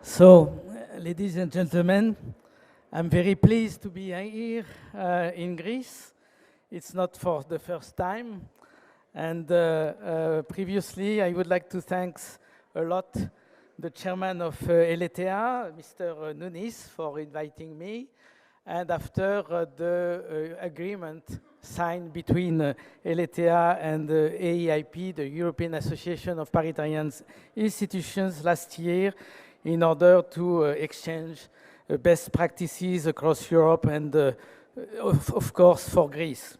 So, ladies and gentlemen, I'm very pleased to be here in Greece. It's not for the first time. And previously, I would like to thank a lot the chairman of Eletea, Mr. Nunis, for inviting me. And after the agreement signed between Eletea and AEIP, the European Association of Parliamentarian Institutions, last year, in order to exchange best practices across Europe and, of course, for Greece.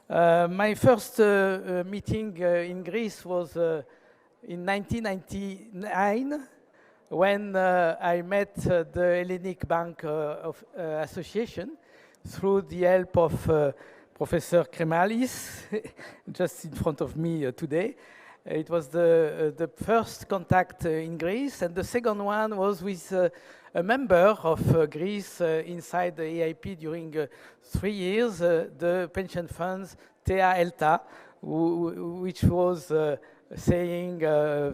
My first meeting in Greece was in 1999 when I met the Hellenic Bank Association through the help of Professor Kremalis, just in front of me today. It was the first contact in Greece, and the second one was with a member of Greece inside the EIP during 3 years, the pension funds Tea Elta, which was saying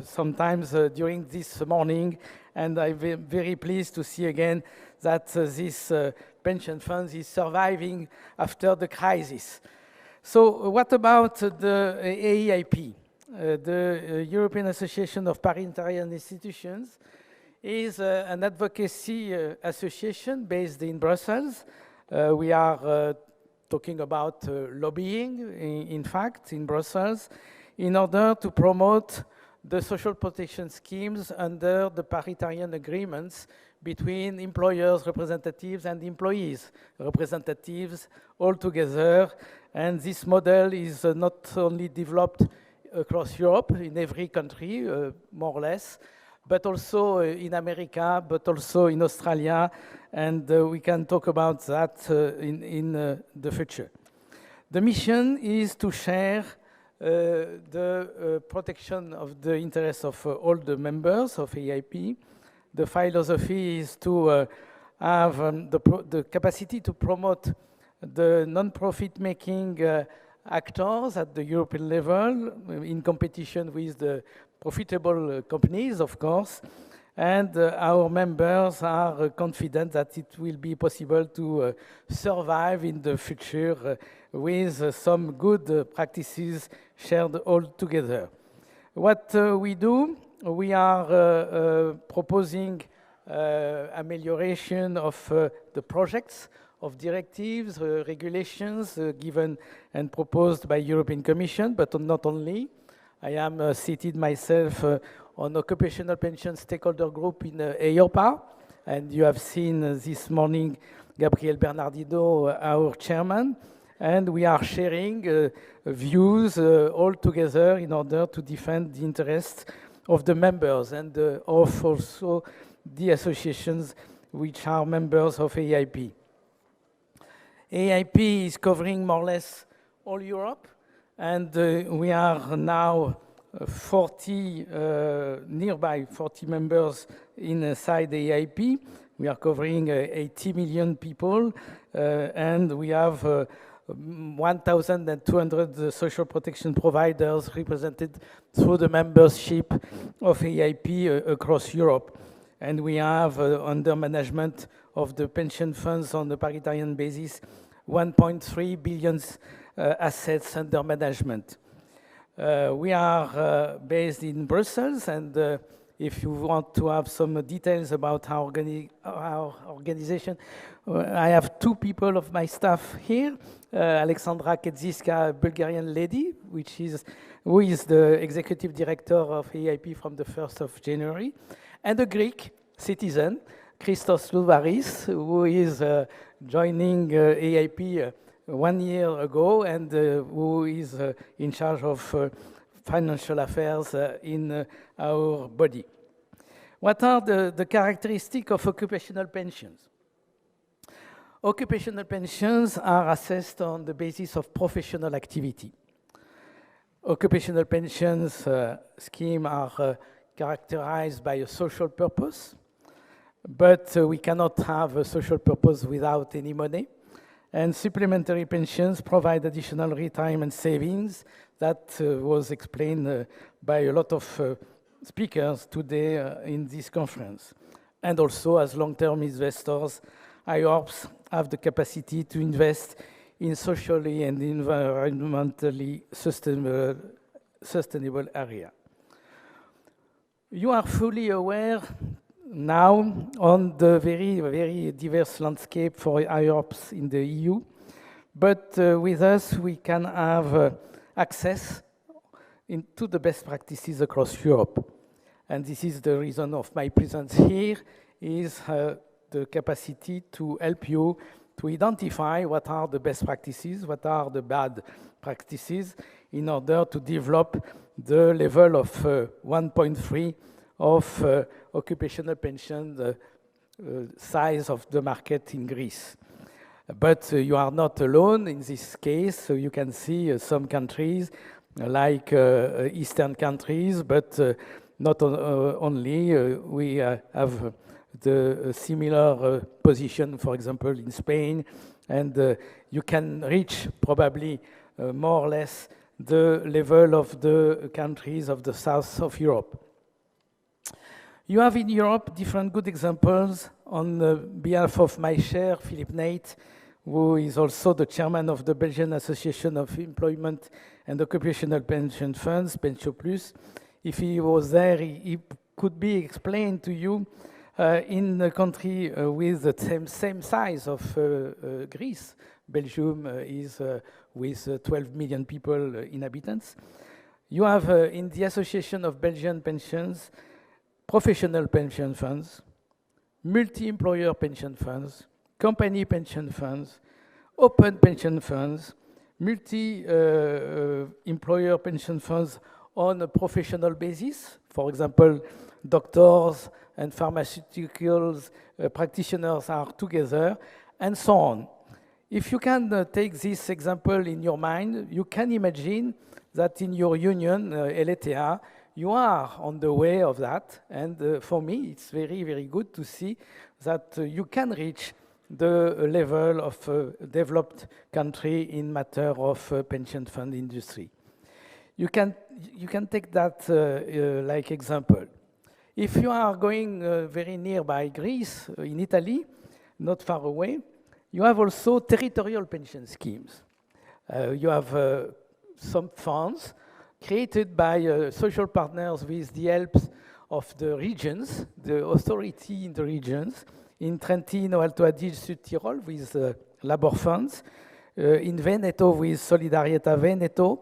sometimes during this morning, and I'm very pleased to see again that this pension fund is surviving after the crisis. So what about the AEIP? The European Association of Parliamentarian Institutions is an advocacy association based in Brussels. We are talking about lobbying, in fact, in Brussels, in order to promote the social protection schemes under the parliamentarian agreements between employers, representatives, and employees, representatives all together. And this model is not only developed across Europe, in every country, more or less, but also in America, but also in Australia, and we can talk about that in the future. The mission is to share the protection of the interests of all the members of EIP. The philosophy is to have the capacity to promote the non-profit making actors at the European level in competition with the profitable companies, of course. And our members are confident that it will be possible to survive in the future with some good practices shared all together. What we do, we are proposing amelioration of the projects of directives, regulations given and proposed by European Commission, but not only. I am seated myself on occupational pension stakeholder group in EIOPA, and you have seen this morning Gabriel Bernardino, our chairman, and we are sharing views all together in order to defend the interests of the members and of also the associations which are members of AIP. AIP is covering more or less all Europe, and we are now 40, nearby 40 members inside the AIP. We are covering 80 million people, and we have 1,200 social protection providers represented through the membership of AIP across Europe. And we have, under management of the pension funds on the parliamentarian basis, 1.3 billion assets under management. We are based in Brussels, and if you want to have some details about our organization, I have two people of my staff here. Alexandra Kedziska, a Bulgarian lady, who is the executive director of EIP from the 1st of January, and a Greek citizen, Christos Louvaris, who is joining EIP 1 year ago and who is in charge of financial affairs in our body. What are the characteristics of occupational pensions? Occupational pensions are assessed on the basis of professional activity. Occupational pensions schemes are characterized by a social purpose, but we cannot have a social purpose without any money. And supplementary pensions provide additional retirement savings. That was explained by a lot of speakers today in this conference. And also, as long-term investors, IORPs have the capacity to invest in socially and environmentally sustainable area. You are fully aware now on the very, very diverse landscape for IORPs in the EU, but with us we can have access to the best practices across Europe. And this is the reason of my presence here, is the capacity to help you to identify what are the best practices, what are the bad practices, in order to develop the level of 1.3 of occupational pension, the size of the market in Greece. But you are not alone in this case. So you can see some countries like Eastern countries, but not only. We have the similar position, for example, in Spain, and you can reach probably more or less the level of the countries of the south of Europe. You have in Europe different good examples. On behalf of my chair, Philippe Nate, who is also the chairman of the Belgian Association of Employment and Occupational Pension Funds, PensioPlus. If he was there, he could be explained to you in a country with the same size of Greece. Belgium is with 12 million people inhabitants. You have in the Association of Belgian Pensions, professional pension funds, multi-employer pension funds, company pension funds, open pension funds, multi-employer pension funds on a professional basis. For example, doctors and pharmaceuticals practitioners are together, and so on. If you can take this example in your mind, you can imagine that in your union, LETA, you are on the way of that. And for me, it's very, very good to see that you can reach the level of developed country in matter of pension fund industry. You can take that like example. If you are going very nearby Greece, in Italy, not far away, you have also territorial pension schemes. You have some funds created by social partners with the help of the regions, the authority in the regions, in Trentino, Alto Adige, Sud Tirol with labor funds, in Veneto with Solidarietà Veneto,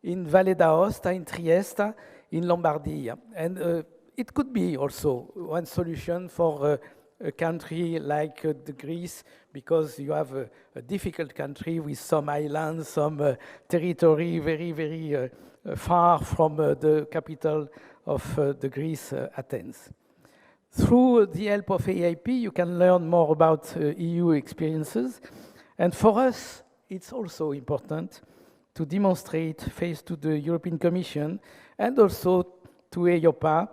in Valle d'Aosta, in Trieste, in Lombardia. And it could be also one solution for a country like the Greece, because you have a difficult country with some islands, some territory very, very far from the capital of the Greece, Athens. Through the help of AIP, you can learn more about EU experiences. And for us, it's also important to demonstrate, face to the European Commission and also to EIOPA,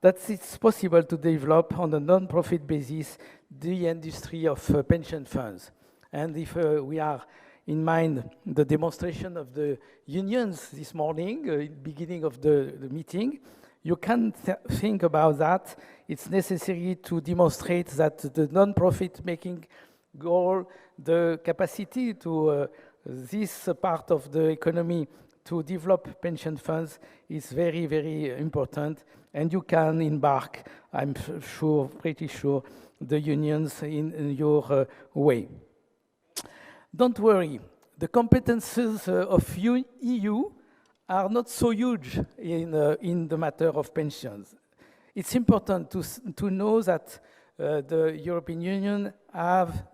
that it's possible to develop on a non-profit basis the industry of pension funds. And if we are in mind the demonstration of the unions this morning, beginning of the meeting, you can think about that. It's necessary to demonstrate that the non-profit making goal, the capacity to this part of the economy to develop pension funds is very, very important. And you can embark, I'm sure, pretty sure, the unions in your way. Don't worry, the competences of EU are not so huge in the matter of pensions. It's important to know that the European Union have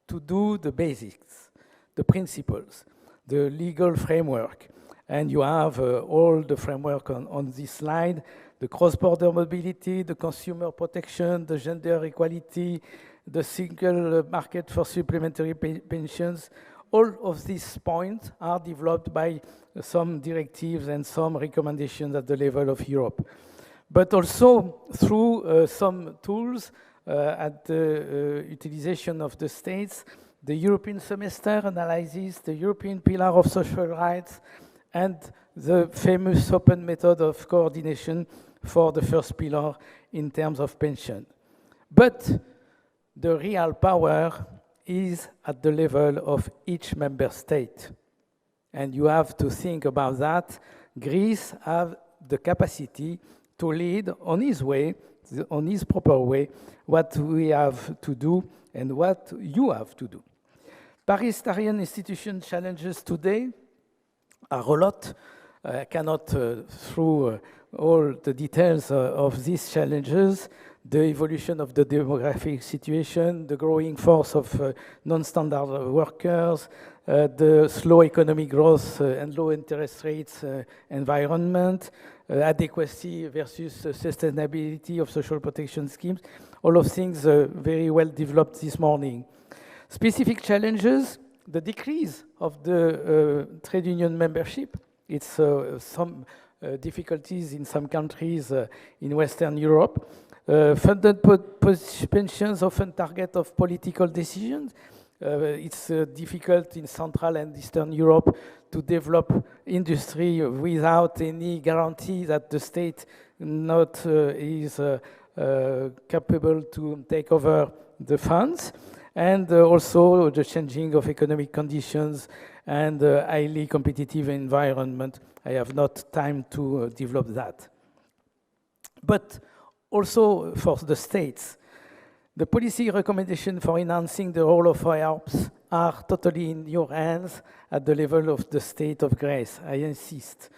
to do the basics, the principles, the legal framework. And you have all the framework on this slide: the cross-border mobility, the consumer protection, the gender equality, the single market for supplementary pensions. All of these points are developed by some directives and some recommendations at the level of Europe. But also through some tools at the utilization of the states, the European semester analysis, the European pillar of social rights, and the famous open method of coordination for the first pillar in terms of pension. But the real power is at the level of each member state. And you have to think about that. Greece has the capacity to lead on his way, on his proper way, what we have to do and what you have to do. Parliamentarian institution challenges today are a lot. I cannot through all the details of these challenges, the evolution of the demographic situation, the growing force of non-standard workers, the slow economic growth and low interest rates environment, adequacy versus sustainability of social protection schemes, all of things very well developed this morning. Specific challenges, the decrease of the trade union membership. It's some difficulties in some countries in Western Europe. Funded pensions often target of political decisions. It's difficult in Central and Eastern Europe to develop industry without any guarantee that the state not is capable to take over the funds. And also the changing of economic conditions and highly competitive environment. I have not time to develop that. But also for the states, the policy recommendation for enhancing the role of IORPS are totally in your hands at the level of the state of Greece, I insist.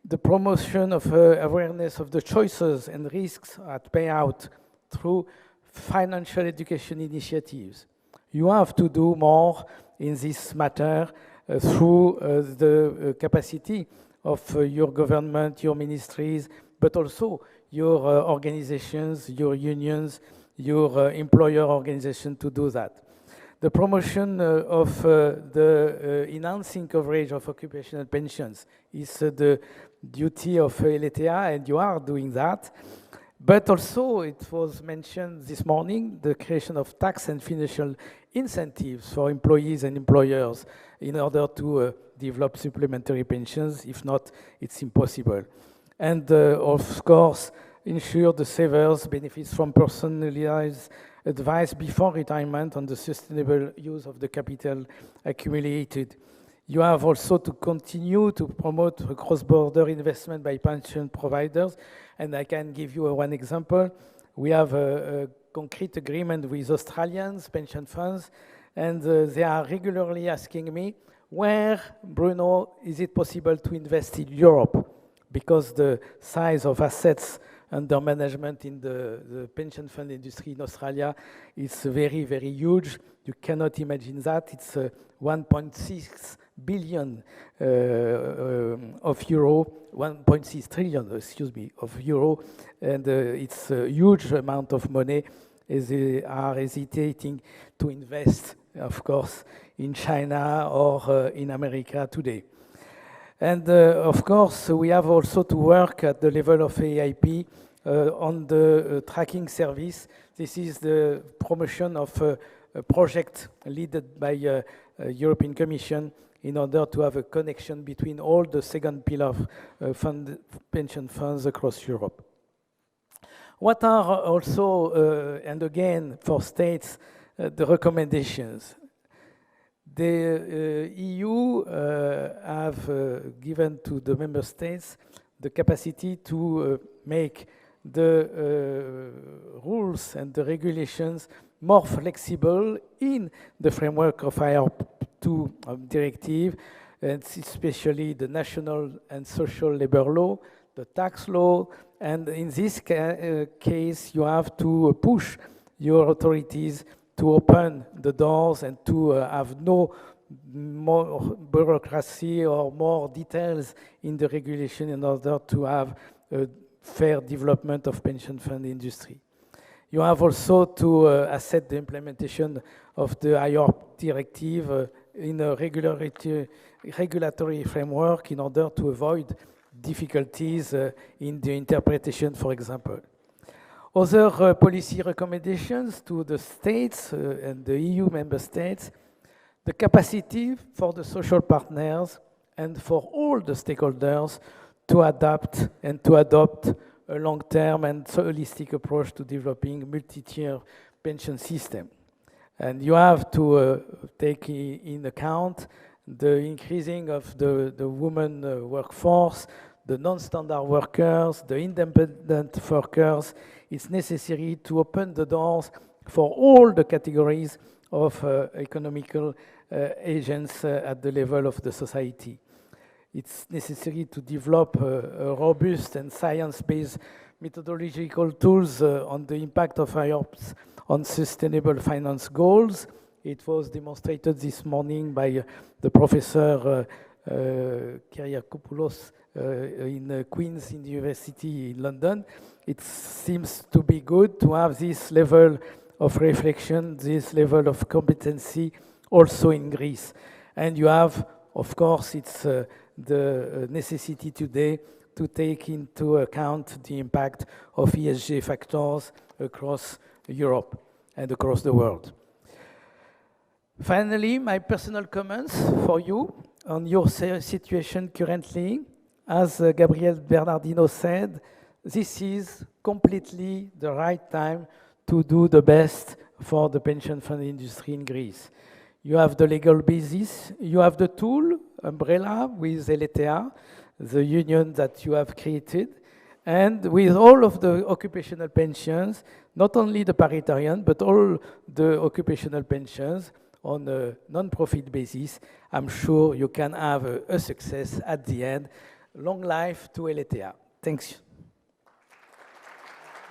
The promotion of awareness of the choices and risks at payout through financial education initiatives. You have to do more in this matter through the capacity of your government, your ministries, but also your organizations, your unions, your employer organization to do that. The promotion of the enhancing coverage of occupational pensions is the duty of LTA, and you are doing that. But also, it was mentioned this morning, the creation of tax and financial incentives for employees and employers in order to develop supplementary pensions. If not, it's impossible. And of course, ensure the savers benefits from personalized advice before retirement on the sustainable use of the capital accumulated. You have also to continue to promote cross-border investment by pension providers. And I can give you one example. We have a concrete agreement with Australians pension funds, and they are regularly asking me, where, Bruno, is it possible to invest in Europe? Because the size of assets under management in the pension fund industry in Australia is very, very huge. You cannot imagine that. It's 1.6 billion of euro, 1.6 trillion, excuse me, of euro, and it's a huge amount of money as they are hesitating to invest, of course, in China or in America today. And of course, we have also to work at the level of AIP on the tracking service. This is the promotion of a project led by European Commission in order to have a connection between all the second pillar pension funds across Europe. What are also, and again, for states, the recommendations? The EU have given to the member states the capacity to make the rules and the regulations more flexible in the framework of IORP2 directive, and especially the national and social labor law, the tax law, and in this case, you have to push your authorities to open the doors and to have no more bureaucracy or more details in the regulation in order to have a fair development of pension fund industry. You have also to assess the implementation of the IORP directive in a regulatory framework in order to avoid difficulties in the interpretation, for example. Other policy recommendations to the states and the EU member states, the capacity for the social partners and for all the stakeholders to adapt and to adopt a long-term and holistic approach to developing multi-tier pension system. And you have to take in account the increasing of the women workforce, the non-standard workers, the independent workers. It's necessary to open the doors for all the categories of economical agents at the level of the society. It's necessary to develop a robust and science-based methodological tools on the impact of IORPS on sustainable finance goals. It was demonstrated this morning by the professor Kyriakopoulos in Queen's University in London. It seems to be good to have this level of reflection, this level of competency also in Greece. And you have, of course, it's the necessity today to take into account the impact of ESG factors across Europe and across the world. Finally, my personal comments for you on your situation currently. As Gabriel Bernardino said, this is completely the right time to do the best for the pension fund industry in Greece. You have the legal basis, you have the tool, umbrella with LTA, the union that you have created, and with all of the occupational pensions, not only the paritarian, but all the occupational pensions on a non-profit basis, I'm sure you can have a success at the end. Long life to LTA. Thanks.